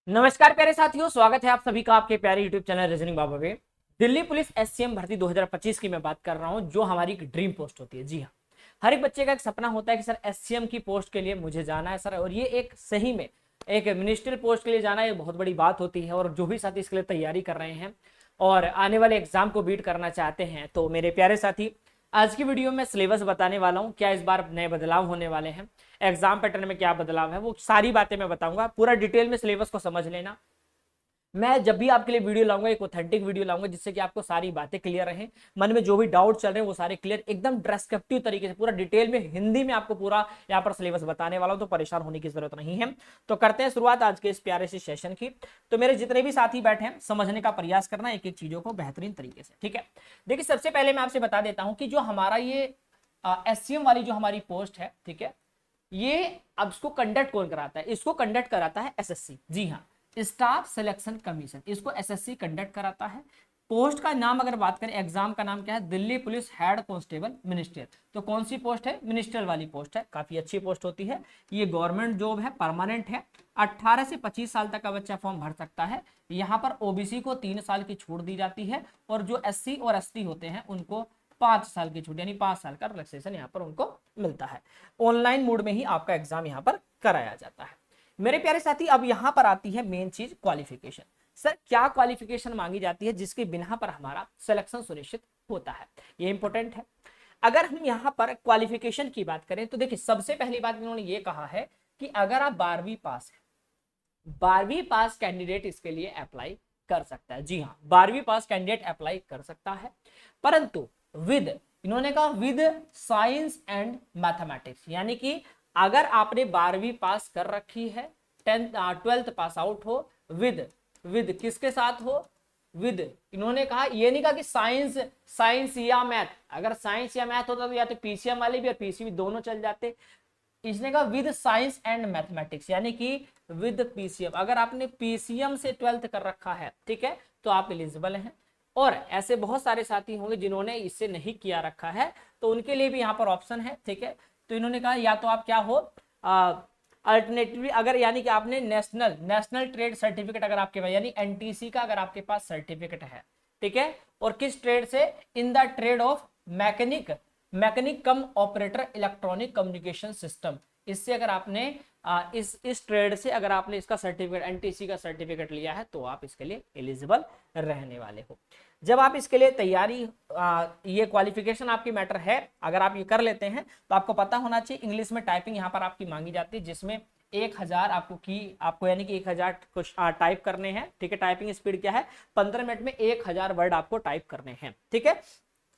नमस्कार प्यारे साथियों, स्वागत है आप सभी का आपके प्यारे यूट्यूब चैनल रीजनिंग बाबा पे। दिल्ली पुलिस एससीएम भर्ती 2025 की मैं बात कर रहा हूं, जो हमारी एक ड्रीम पोस्ट होती है। जी हाँ, हर एक बच्चे का एक सपना होता है कि सर एससीएम की पोस्ट के लिए मुझे जाना है सर, और ये एक सही में एक मिनिस्ट्रियल पोस्ट के लिए जाना ये बहुत बड़ी बात होती है। और जो भी साथी इसके लिए तैयारी कर रहे हैं और आने वाले एग्जाम को बीट करना चाहते हैं, तो मेरे प्यारे साथी आज की वीडियो में सिलेबस बताने वाला हूं, क्या इस बार नए बदलाव होने वाले हैं, एग्जाम पैटर्न में क्या बदलाव है, वो सारी बातें मैं बताऊंगा। पूरा डिटेल में सिलेबस को समझ लेना। मैं जब भी आपके लिए वीडियो लाऊंगा एक ऑथेंटिक वीडियो लाऊंगा, जिससे कि आपको सारी बातें क्लियर रहें, मन में जो भी डाउट चल रहे हैं वो सारे क्लियर, एकदम डिस्क्रिप्टिव तरीके से पूरा डिटेल में हिंदी में आपको पूरा यहाँ पर सिलेबस बताने वाला हूं, तो परेशान होने की जरूरत नहीं है। तो करते हैं शुरुआत आज के इस प्यारे से सेशन की। तो मेरे जितने भी साथी बैठे हैं, समझने का प्रयास करना एक एक चीजों को बेहतरीन तरीके से, ठीक है। देखिए, सबसे पहले मैं आपसे बता देता हूं कि जो हमारा ये एससीएम वाली जो हमारी पोस्ट है, ठीक है, ये अब इसको कंडक्ट कौन कराता है? इसको कंडक्ट कराता है एसएससी। जी हाँ, स्टाफ सिलेक्शन कमीशन, इसको एसएससी कंडक्ट कराता है। पोस्ट का नाम अगर बात करें, एग्जाम का नाम क्या है? Delhi police head constable ministerial. तो कौन सी पोस्ट है? मिनिस्ट्रियल वाली पोस्ट है, काफी अच्छी पोस्ट होती है। ये गवर्नमेंट जॉब है, परमानेंट है। 18 से 25 साल तक का बच्चा फॉर्म भर सकता है। यहाँ पर ओबीसी को 3 साल की छूट दी जाती है, और जो एससी और एसटी होते हैं उनको 5 साल की छूट, यानी 5 साल का रिलैक्सेशन यहाँ पर उनको मिलता है। ऑनलाइन मोड में ही आपका एग्जाम यहाँ पर कराया जाता है। मेरे प्यारे साथी, अब यहां पर आती है मेन चीज, क्वालिफिकेशन। सर क्या क्वालिफिकेशन मांगी जाती है जिसके बिना पर हमारा सिलेक्शन सुनिश्चित होता है? ये इंपॉर्टेंट है। अगर हम यहां पर क्वालिफिकेशन की बात करें तो देखिए, सबसे पहली बात इन्होंने ये कहा है कि अगर आप 12वीं पास है, 12वीं पास कैंडिडेट इसके लिए अप्लाई कर सकता है। जी हाँ, 12वीं पास कैंडिडेट अप्लाई कर सकता है, परंतु विद, इन्होंने कहा विद साइंस एंड मैथमेटिक्स, यानी कि अगर आपने 12वीं पास कर रखी है, 12th पास आउट हो, विद विद किसके साथ हो? विद, इन्होंने कहा, ये नहीं कहा कि साइंस साइंस या मैथ। अगर साइंस या मैथ होता तो या तो पीसीएम वाले भी और पीसीबी दोनों चल जाते। इसने कहा विद साइंस एंड मैथमेटिक्स, यानी कि विद पीसीएम। अगर आपने पीसीएम से 12th कर रखा है, ठीक है, तो आप एलिजिबल हैं। और ऐसे बहुत सारे साथी होंगे जिन्होंने इससे नहीं किया रखा है, तो उनके लिए भी यहाँ पर ऑप्शन है, ठीक है। तो इन्होंने कहा या तो आप क्या हो, अल्टरनेटिवली अगर, यानी कि आपने नेशनल नेशनल ट्रेड सर्टिफिकेट अगर आपके पास, यानी एनटीसी का अगर आपके पास सर्टिफिकेट है, ठीक है, और किस ट्रेड से? In the trade off mechanic, mechanic come operator electronic communication system. इससे अगर आपने इस ट्रेड से अगर आपने इसका सर्टिफिकेट, एनटीसी का सर्टिफिकेट लिया है, तो आप इसके लिए एलिजिबल रहने वाले हो। जब आप इसके लिए तैयारी, ये क्वालिफिकेशन आपकी मैटर है, अगर आप ये कर लेते हैं तो आपको पता होना चाहिए इंग्लिश में टाइपिंग यहाँ पर आपकी मांगी जाती है, जिसमें 1000 आपको यानी कि 1000 कुछ टाइप करने हैं, ठीक है। टाइपिंग स्पीड क्या है? 15 मिनट में 1000 वर्ड आपको टाइप करने हैं, ठीक है।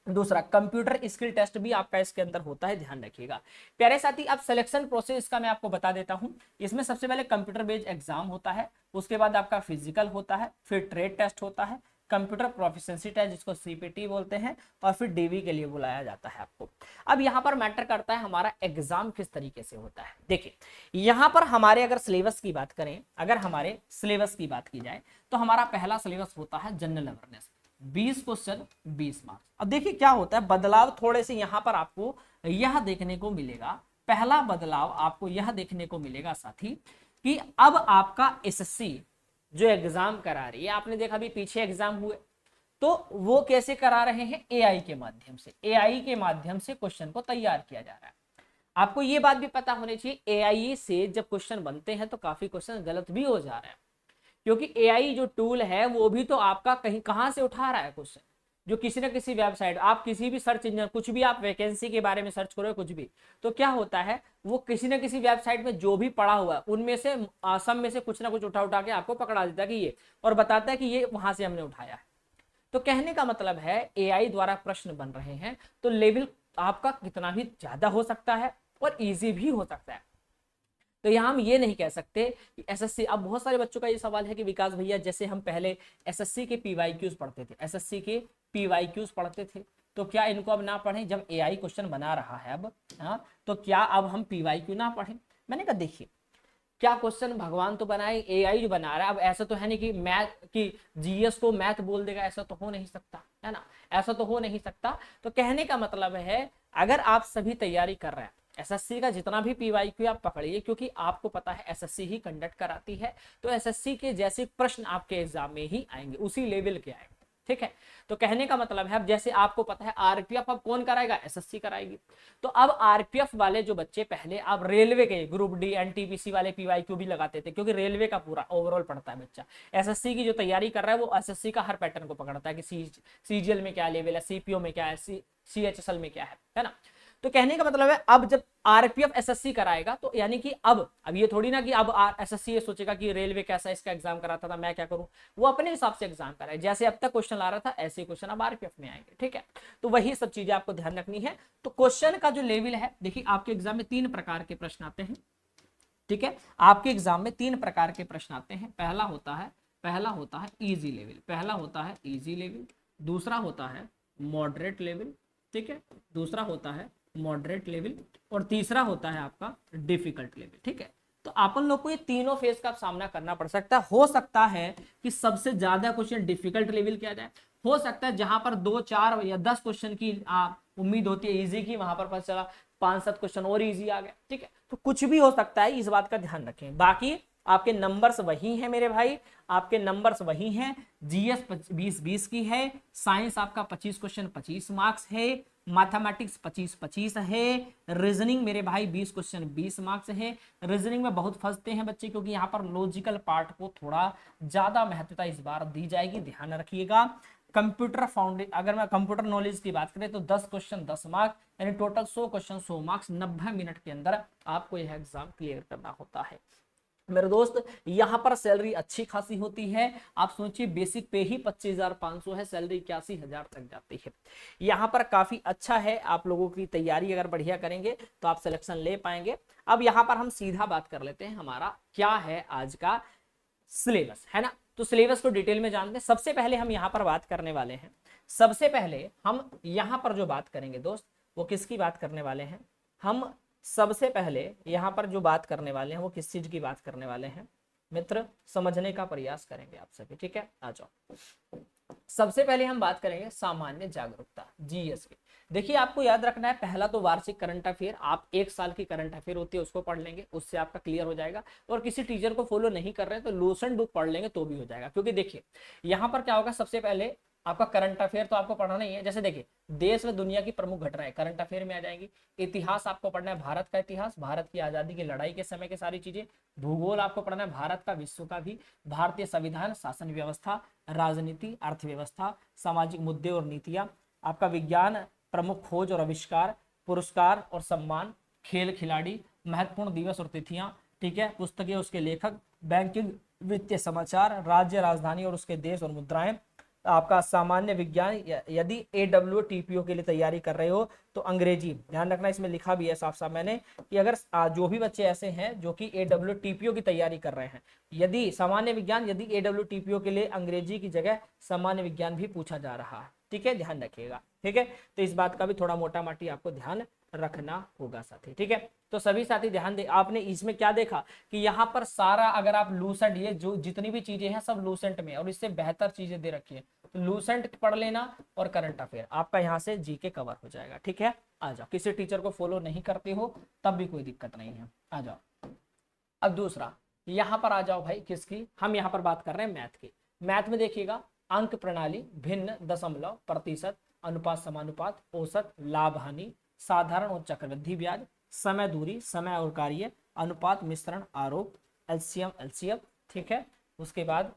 दूसरा, कंप्यूटर स्किल टेस्ट भी आपका इसके अंदर होता है, ध्यान रखिएगा प्यारे साथी। अब सिलेक्शन प्रोसेस का मैं आपको बता देता हूं। इसमें सबसे पहले कंप्यूटर बेस्ड एग्जाम होता है, उसके बाद आपका फिजिकल होता है, फिर ट्रेड टेस्ट होता है, कंप्यूटर प्रोफिशिएंसी टेस्ट जिसको सीपीटी बोलते हैं, और फिर डीवी के लिए बुलाया जाता है आपको। अब यहाँ पर मैटर करता है हमारा एग्जाम किस तरीके से होता है। देखिए, यहाँ पर हमारे अगर सिलेबस की बात करें, अगर हमारे सिलेबस की बात की जाए, तो हमारा पहला सिलेबस होता है जनरल अवेयरनेस, 20 क्वेश्चन 20 मार्क्स। अब देखिए क्या होता है, बदलाव थोड़े से यहाँ पर आपको यह देखने को मिलेगा। पहला बदलाव आपको यह देखने को मिलेगा साथी, कि अब आपका एसएससी जो एग्जाम करा रही है, आपने देखा अभी पीछे एग्जाम हुए, तो वो कैसे करा रहे हैं? एआई के माध्यम से, एआई के माध्यम से क्वेश्चन को तैयार किया जा रहा है। आपको ये बात भी पता होनी चाहिए, एआई से जब क्वेश्चन बनते हैं तो काफी क्वेश्चन गलत भी हो जा रहे हैं, क्योंकि एआई जो टूल है वो भी तो आपका कहीं कहां से उठा रहा है क्वेश्चन, जो किसी ना किसी वेबसाइट, आप किसी भी सर्च इंजन, कुछ भी आप वैकेंसी के बारे में सर्च करो कुछ भी, तो क्या होता है, वो किसी ना किसी वेबसाइट में जो भी पड़ा हुआ है उनमें से सब में से कुछ ना कुछ उठा उठा के आपको पकड़ा देता है कि ये, और बताता है कि ये वहां से हमने उठाया है। तो कहने का मतलब है एआई द्वारा प्रश्न बन रहे हैं, तो लेवल आपका कितना भी ज्यादा हो सकता है और इजी भी हो सकता है। तो यहाँ हम ये नहीं कह सकते कि एसएससी, अब बहुत सारे बच्चों का ये सवाल है कि विकास भैया, जैसे हम पहले एसएससी के पीवाईक्यूज पढ़ते थे, एसएससी के पीवाईक्यूज पढ़ते थे, तो क्या इनको अब ना पढ़ें? जब एआई क्वेश्चन बना रहा है अब, हाँ, तो क्या अब हम पीवाईक्यू ना पढ़ें? मैंने कहा देखिए, क्या क्वेश्चन भगवान तो बनाए, एआई जो बना रहा है, अब ऐसा तो है नहीं कि मैथ की जीएस को मैथ बोल देगा, ऐसा तो हो नहीं सकता है ना, ऐसा तो हो नहीं सकता। तो कहने का मतलब है, अगर आप सभी तैयारी कर रहे हैं, एसएससी का जितना भी पीवाईक्यू आप पकड़िए, क्योंकि आपको पता है एसएससी ही कंडक्ट कराती है, तो एसएससी के जैसे प्रश्न आपके एग्जाम में ही आएंगे, उसी लेवल के आएंगे, ठीक है। तो कहने का मतलब है, अब जैसे आपको पता है आरपीएफ अब कौन कराएगा, एसएससी कराएगी। तो अब आरपीएफ वाले जो बच्चे पहले आप रेलवे के ग्रुप डी एनटीपीसी वाले पीवाईक्यू भी लगाते थे, क्योंकि रेलवे का पूरा ओवरऑल पढ़ता है बच्चा। एसएससी की जो तैयारी कर रहा है वो एसएससी का हर पैटर्न को पकड़ता है कि सीजीएल में क्या लेवल है, सीपीओ में क्या है, सीएचएसएल में क्या है ना। तो कहने का मतलब है अब जब आरपीएफ एसएससी कराएगा तो यानी कि अब ये थोड़ी ना कि अब एसएससी ये सोचेगा कि रेलवे कैसा इसका एग्जाम कराता था, मैं क्या करूं, वो अपने हिसाब से एग्जाम कराए, जैसे अब तक क्वेश्चन आ रहा था ऐसे क्वेश्चन अब आरपीएफ में आएंगे, ठीक है। तो वही सब चीजें आपको ध्यान रखनी है। तो क्वेश्चन का जो लेवल है, देखिए आपके एग्जाम में 3 प्रकार के प्रश्न आते हैं, ठीक है। आपके एग्जाम में 3 प्रकार के प्रश्न आते हैं। पहला होता है इजी लेवल, पहला होता है इजी लेवल, दूसरा होता है मॉडरेट लेवल, ठीक है, दूसरा होता है मॉडरेट लेवल, और तीसरा होता है आपका डिफिकल्ट लेवल, ठीक है। तो अपन लोग को ये तीनों फेज का सामना करना पड़ सकता है। हो सकता है कि सबसे ज्यादा क्वेश्चन डिफिकल्ट लेवल किया जाए, हो सकता है जहां पर 2, 4 या 10 क्वेश्चन की उम्मीद होती है इजी की, वहां पर पता चला 5-7 क्वेश्चन और इजी आ गए, ठीक है। तो कुछ भी हो सकता है, इस बात का ध्यान रखें। बाकी आपके नंबर्स वही हैं मेरे भाई, आपके नंबर्स वही हैं। जीएस 20-20 की है, साइंस आपका 25 क्वेश्चन 25 मार्क्स है, मैथमेटिक्स 25-25 है, रीजनिंग मेरे भाई 20 क्वेश्चन 20 मार्क्स है। रीजनिंग में बहुत फंसते हैं बच्चे, क्योंकि यहाँ पर लॉजिकल पार्ट को थोड़ा ज्यादा महत्वता इस बार दी जाएगी, ध्यान रखिएगा। कंप्यूटर फाउंडेशन, अगर मैं कंप्यूटर नॉलेज की बात करें तो 10 क्वेश्चन 10 मार्क्स, यानी टोटल 100 क्वेश्चन 100 मार्क्स, 90 मिनट के अंदर आपको यह एग्जाम क्लियर करना होता है मेरे दोस्त। यहाँ पर सैलरी अच्छी खासी होती है, आप सोचिए बेसिक पे ही 25,500 है, सैलरी 81,000 तक जाती है। यहाँ पर काफी अच्छा है, आप लोगों की तैयारी अगर बढ़िया करेंगे तो आप सिलेक्शन ले पाएंगे। अब यहाँ पर हम सीधा बात कर लेते हैं, हमारा क्या है आज का सिलेबस, है ना। तो सिलेबस को डिटेल में जानते हैं। सबसे पहले हम यहाँ पर बात करने वाले हैं, सबसे पहले हम यहाँ पर जो बात करेंगे दोस्त, वो किसकी बात करने वाले हैं, हम सबसे पहले यहाँ पर जो बात करने वाले हैं वो किस चीज की बात करने वाले हैं मित्र, समझने का प्रयास करेंगे आप सभी, ठीक है। आ जाओ, सबसे पहले हम बात करेंगे सामान्य जागरूकता, जीएस की। देखिए आपको याद रखना है, पहला तो वार्षिक करंट अफेयर, आप 1 साल की करंट अफेयर होती है उसको पढ़ लेंगे, उससे आपका क्लियर हो जाएगा। और किसी टीचर को फॉलो नहीं कर रहे हैं तो लूसेंट बुक पढ़ लेंगे तो भी हो जाएगा। क्योंकि देखिए यहाँ पर क्या होगा, सबसे पहले आपका करंट अफेयर तो आपको पढ़ना ही है। जैसे देखिए देश व दुनिया की प्रमुख घटनाएं करंट अफेयर में आ जाएंगी। इतिहास आपको पढ़ना है, भारत का इतिहास, भारत की आजादी की लड़ाई के समय के सारी चीजें। भूगोल आपको पढ़ना है, भारत का, विश्व का भी। भारतीय संविधान, शासन व्यवस्था, राजनीति, अर्थव्यवस्था, सामाजिक मुद्दे और नीतियां। आपका विज्ञान, प्रमुख खोज और आविष्कार, पुरस्कार और सम्मान, खेल खिलाड़ी, महत्वपूर्ण दिवस और तिथियां, ठीक है, पुस्तकें उसके लेखक, बैंकिंग, वित्तीय समाचार, राज्य राजधानी और उसके देश और मुद्राएं। आपका सामान्य विज्ञान, यदि AWTPO के लिए तैयारी कर रहे हो तो अंग्रेजी, ध्यान रखना इसमें लिखा भी है साफ साफ मैंने कि अगर जो भी बच्चे ऐसे हैं जो कि AWTPO की तैयारी कर रहे हैं, यदि सामान्य विज्ञान, यदि AWTPO के लिए अंग्रेजी की जगह सामान्य विज्ञान भी पूछा जा रहा है, ठीक है, ध्यान रखिएगा, ठीक है। तो इस बात का भी थोड़ा मोटा माटी आपको ध्यान रखना होगा साथी, ठीक है। तो सभी साथी ध्यान दे, आपने इसमें क्या देखा कि यहाँ पर सारा अगर आप लूसेंट, ये जो जितनी भी चीजें हैं सब लूसेंट में, और इससे बेहतर चीजें दे रखी है, तो लूसेंट पढ़ लेना और करंट अफेयर, आपका यहाँ से जीके कवर हो जाएगा, ठीक है। आ जाओ, किसी टीचर को फॉलो नहीं करते हो तब भी कोई दिक्कत नहीं है, आ जाओ। अब दूसरा यहाँ पर आ जाओ भाई, किसकी, हम यहाँ पर बात कर रहे हैं मैथ की। मैथ में देखिएगा अंक प्रणाली, भिन्न, दशमलव, प्रतिशत, अनुपात समानुपात, औसत, लाभ हानि, साधारण और चक्रवृद्धि ब्याज, समय दूरी, समय और कार्य, अनुपात, मिश्रण, आरोप, एलसीएम, ठीक है। उसके बाद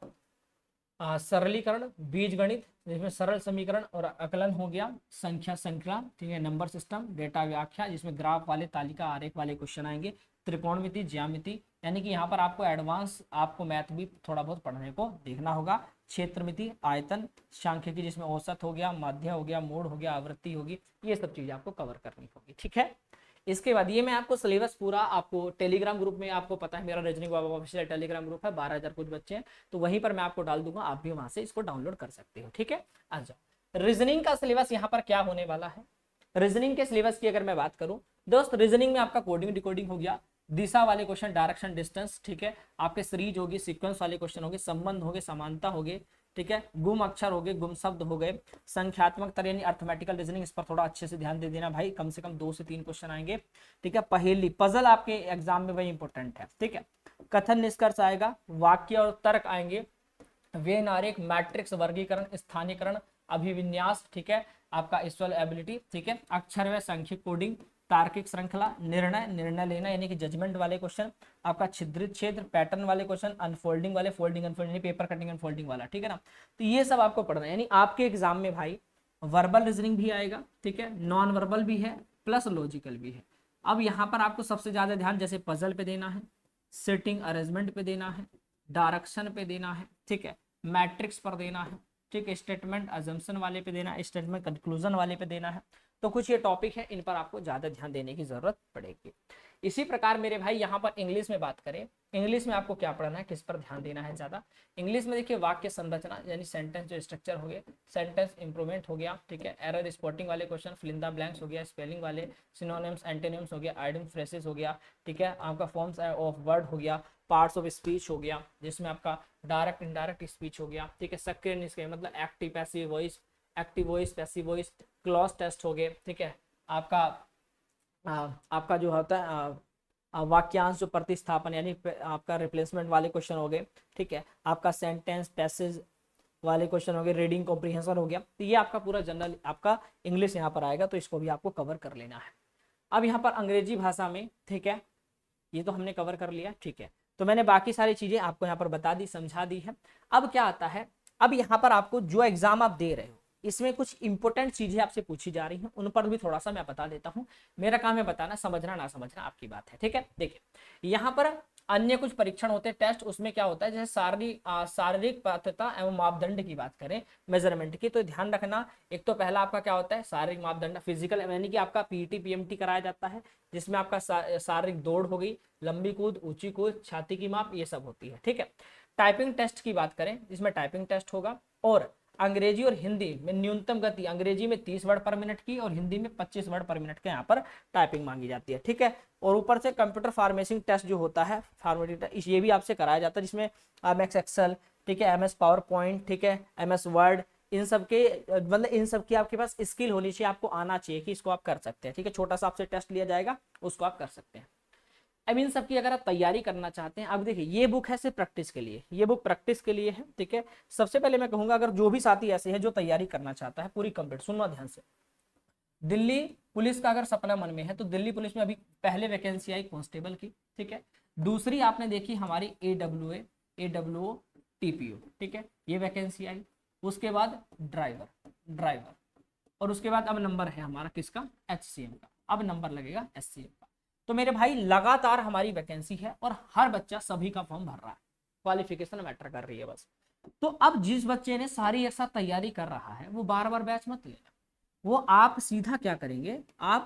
सरलीकरण, बीजगणित जिसमें सरल समीकरण और आकलन हो गया, संख्या श्रृंखला, ठीक है, नंबर सिस्टम, डेटा व्याख्या जिसमें ग्राफ वाले, तालिका आरेख वाले क्वेश्चन आएंगे, त्रिकोणमिति, ज्यामिति, यानी कि यहाँ पर आपको एडवांस, आपको मैथ भी थोड़ा बहुत पढ़ने को देखना होगा। क्षेत्रमिति, आयतन, सांख्यिकी जिसमें औसत हो गया, माध्य हो गया, मोड हो गया, आवृत्ति होगी, ये सब चीजें आपको कवर करनी होगी, ठीक है। इसके बाद ये मैं आपको सिलेबस पूरा आपको टेलीग्राम ग्रुप में, आपको पता है मेरा रजनी बाबा ऑफिशियल टेलीग्राम ग्रुप है, 12,000 कुछ बच्चे हैं, तो वहीं पर मैं आपको डाल दूंगा, आप भी वहां से इसको डाउनलोड कर सकते हो, ठीक है। आ जाओ, रीजनिंग का सिलेबस यहाँ पर क्या होने वाला है। रीजनिंग के सिलेबस की अगर मैं बात करूं दोस्त, रीजनिंग में आपका कोडिंग डिकोडिंग हो गया, दिशा वाले क्वेश्चन, डायरेक्शन डिस्टेंस, ठीक है, आपके सीरीज होगी, सीक्वेंस वाले क्वेश्चन होंगे, संबंध होंगे, समानता होंगे, ठीक है, गुम अक्षर हो गए, गुम शब्द हो गए, संख्यात्मक तरह यानी अर्थमेटिकल रीजनिंग, इस पर थोड़ा अच्छे से ध्यान दे देना भाई, कम से कम 2 से 3 क्वेश्चन आएंगे। ठीक है, पहेली पजल आपके एग्जाम में वही इंपॉर्टेंट है। ठीक है, कथन निष्कर्ष आएगा, वाक्य और तर्क आएंगे, वेन आरेख, मैट्रिक्स, वर्गीकरण, स्थानीयकरण, अभिविन्यास, ठीक है, आपका स्पेल एबिलिटी, ठीक है, अक्षर व सांख्यिक कोडिंग, तार्किक श्रृंखला, निर्णय लेना यानी कि जजमेंट वाले क्वेश्चन, आपका छिद्रित क्षेत्र, पैटर्न वाले क्वेश्चन, अनफोल्डिंग वाले, folding unfolding, paper cutting unfolding वाला। ठीक है ना, तो ये सब आपको पढ़ना है। यानी आपके एग्जाम में भाई वर्बल रीजनिंग भी आएगा, ठीक है, नॉन वर्बल भी है, प्लस लॉजिकल भी है। अब यहाँ पर आपको सबसे ज्यादा ध्यान जैसे पजल पे देना है, सिटिंग अरेंजमेंट पे देना है, डायरेक्शन पे देना है, ठीक है, मैट्रिक्स पर देना है, ठीक है, स्टेटमेंट अजम्पशन वाले पे देना है, स्टेटमेंट कंक्लूजन वाले पे देना है। तो कुछ ये टॉपिक है, इन पर आपको ज्यादा ध्यान देने की जरूरत पड़ेगी। इसी प्रकार मेरे भाई यहाँ पर इंग्लिश में बात करें, इंग्लिश में आपको क्या पढ़ना है, किस पर ध्यान देना है ज्यादा। इंग्लिश में देखिए वाक्य संरचना यानी सेंटेंस जो स्ट्रक्चर हो गया, सेंटेंस इंप्रूवमेंट हो गया, ठीक है, एरर स्पॉटिंग वाले question, fill in the blanks हो गया, स्पेलिंग वाले, सिनोनिम्स एंटोनिम्स हो गया, आइडियम फ्रेजेस हो गया, ठीक है, आपका फॉर्म्स ऑफ वर्ड हो गया, पार्ट्स ऑफ स्पीच हो गया, जिसमें आपका डायरेक्ट इनडायरेक्ट स्पीच हो गया, ठीक है, सक्रिय निष्क्रिय मतलब active passive voice, active voice, passive voice, clause test हो गए, ठीक है, आपका जो होता है वाक्यांश जो प्रतिस्थापन यानी आपका रिप्लेसमेंट वाले क्वेश्चन हो गए, ठीक है, आपका सेंटेंस पैसेज वाले क्वेश्चन हो गए, रीडिंग कॉम्प्रिहेंशन हो गया। तो ये आपका पूरा जनरल आपका इंग्लिश यहाँ पर आएगा, तो इसको भी आपको कवर कर लेना है। अब यहाँ पर अंग्रेजी भाषा में, ठीक है, ये तो हमने कवर कर लिया, ठीक है, तो मैंने बाकी सारी चीजें आपको यहाँ पर बता दी, समझा दी है। अब क्या आता है, अब यहाँ पर आपको जो एग्जाम आप दे रहे हो इसमें कुछ इंपॉर्टेंट चीजें आपसे पूछी जा रही हैं, उन पर भी थोड़ा सा मैं बता देता हूं। मेरा काम है बताना, समझना ना समझना आपकी बात है। ठीक है, देखिए यहाँ पर अन्य कुछ परीक्षण होते हैं, टेस्ट, उसमें क्या होता है, जैसे शारीरिक पात्रता एवं मापदंड की बात करें, मेजरमेंट की, तो ध्यान रखना, एक तो पहला आपका क्या होता है, शारीरिक मापदंड, फिजिकल यानी कि आपका पीटी पीएमटी कराया जाता है, जिसमें आपका शारीरिक दौड़ हो गई, लंबी कूद, ऊंची कूद, छाती की माप, ये सब होती है। ठीक है, टाइपिंग टेस्ट की बात करें, जिसमें टाइपिंग टेस्ट होगा, और अंग्रेजी और हिंदी में न्यूनतम गति, अंग्रेजी में 30 वर्ड पर मिनट की और हिंदी में 25 वर्ड पर मिनट के यहाँ पर टाइपिंग मांगी जाती है। ठीक है, और ऊपर से कंप्यूटर फार्मेसिंग टेस्ट जो होता है, फॉर्मेटिंग टेस्ट, ये भी आपसे कराया जाता है, जिसमें एमएस एक्सेल, ठीक है, एमएस पावर पॉइंट, ठीक है, एमएस वर्ड, इन सब के मतलब इन सब की आपके पास स्किल होनी चाहिए, आपको आना चाहिए कि इसको आप कर सकते हैं। ठीक है, छोटा सा आपसे टेस्ट लिया जाएगा, उसको आप कर सकते हैं। अब इन सब की अगर आप तैयारी करना चाहते हैं, अब देखिए ये बुक है सिर्फ प्रैक्टिस के लिए, ये बुक प्रैक्टिस के लिए है। ठीक है, सबसे पहले मैं कहूंगा अगर जो भी साथी ऐसे है जो तैयारी करना चाहता है पूरी कंप्लीट, सुनना ध्यान से, दिल्ली पुलिस का अगर सपना मन में है तो दिल्ली पुलिस में अभी पहले वैकेंसी आई कांस्टेबल की। ठीक है, दूसरी आपने देखी हमारी AWO TPO, ठीक है, ये वैकेंसी आई। उसके बाद ड्राइवर, और उसके बाद अब नंबर है हमारा किसका, HCM का, अब नंबर लगेगा SCM का। तो मेरे भाई लगातार हमारी वैकेंसी है और हर बच्चा सभी का फॉर्म भर रहा है, क्वालिफिकेशन मैटर कर रही है बस। तो अब जिस बच्चे ने सारी एक साथ तैयारी कर रहा है वो बार बार बैच मत लेना, वो आप सीधा क्या करेंगे, आप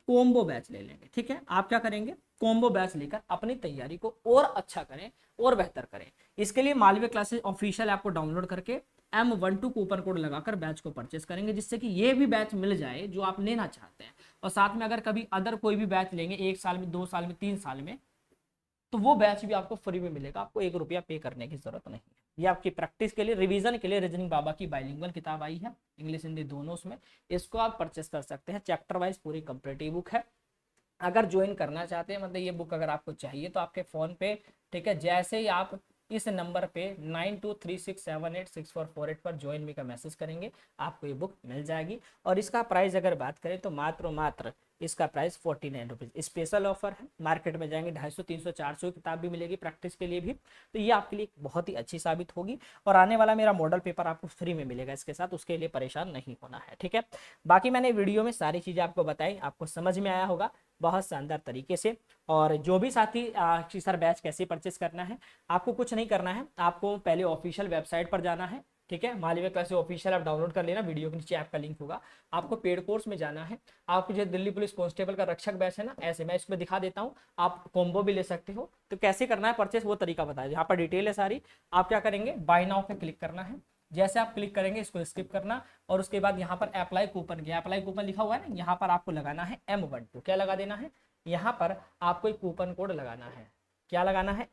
कोम्बो बैच ले लेंगे। ठीक है, आप क्या करेंगे, कोम्बो बैच लेकर अपनी तैयारी को और अच्छा करें और बेहतर करें। इसके लिए मालवीय क्लासेस ऑफिशियल ऐप को डाउनलोड करके M12 कूपन कोड लगाकर बैच को परचेस करेंगे, जिससे कि ये भी बैच मिल जाए जो आप लेना चाहते हैं। और साथ में अगर कभी अदर कोई भी बैच लेंगे 1 साल में, 2 साल में, 3 साल में, तो वो बैच भी आपको फ्री में मिलेगा, आपको 1 रुपया पे करने की जरूरत नहीं है। ये आपकी प्रैक्टिस के लिए, रिवीजन के लिए रीजनिंग बाबा की बाइलिंगुअल किताब आई है, इंग्लिश हिंदी दोनों, उसमें इसको आप परचेस कर सकते हैं। चैप्टर वाइज पूरी कंप्लीट ई बुक है। अगर ज्वाइन करना चाहते हैं, मतलब ये बुक अगर आपको चाहिए तो आपके फोन पे, ठीक है, जैसे ही आप इस नंबर पे 9236786448 पर ज्वाइन मी का मैसेज करेंगे, आपको ये बुक मिल जाएगी। और इसका प्राइस अगर बात करें तो मात्र इसका प्राइस 49 रुपीज़, स्पेशल ऑफर है। मार्केट में जाएंगे 250, 300, 400 किताब भी मिलेगी प्रैक्टिस के लिए भी, तो ये आपके लिए बहुत ही अच्छी साबित होगी। और आने वाला मेरा मॉडल पेपर आपको फ्री में मिलेगा इसके साथ, उसके लिए परेशान नहीं होना है। ठीक है, बाकी मैंने वीडियो में सारी चीज़ें आपको बताई, आपको समझ में आया होगा बहुत शानदार तरीके से। और जो भी साथी सर बैच कैसे परचेस करना है, आपको कुछ नहीं करना है, आपको पहले ऑफिशियल वेबसाइट पर जाना है। ठीक है, मालवीय क्लासेस ऑफिशियल आप डाउनलोड कर लेना, वीडियो के नीचे ऐप का लिंक होगा। आपको पेड कोर्स में जाना है, आपको जो दिल्ली पुलिस कांस्टेबल का रक्षक बैच है ना, ऐसे मैं इसमें दिखा देता हूँ, आप कॉम्बो भी ले सकते हो। तो कैसे करना है परचेस वो तरीका बताया, यहाँ पर डिटेल है सारी। आप क्या करेंगे, बाय नाउ पे क्लिक करना है, जैसे आप क्लिक करेंगे इसको स्किप करना, और उसके बाद यहाँ पर अप्लाई कूपन लिखा हुआ है ना, यहाँ पर आपको लगाना है M12, क्या लगा देना है, यहाँ पर आपको एक कूपन कोड लगाना है, क्या लगाना है,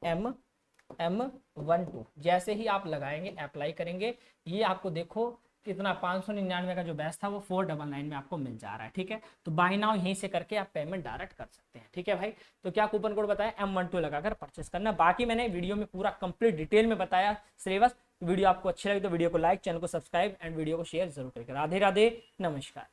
M12 जैसे ही आप लगाएंगे, अप्लाई करेंगे, ये आपको देखो कितना 599 का जो बैच था वो 499 में आपको मिल जा रहा है। ठीक है, तो बाय नाउ यहीं से करके आप पेमेंट डायरेक्ट कर सकते हैं। ठीक है भाई, तो क्या कूपन कोड बताया, M12 लगाकर परचेस करना। बाकी मैंने वीडियो में पूरा कंप्लीट डिटेल में बताया सिलेबस। वीडियो आपको अच्छी लगी तो वीडियो को लाइक, चैनल को सब्सक्राइब एंड वीडियो को शेयर जरूर करें। राधे राधे, नमस्कार।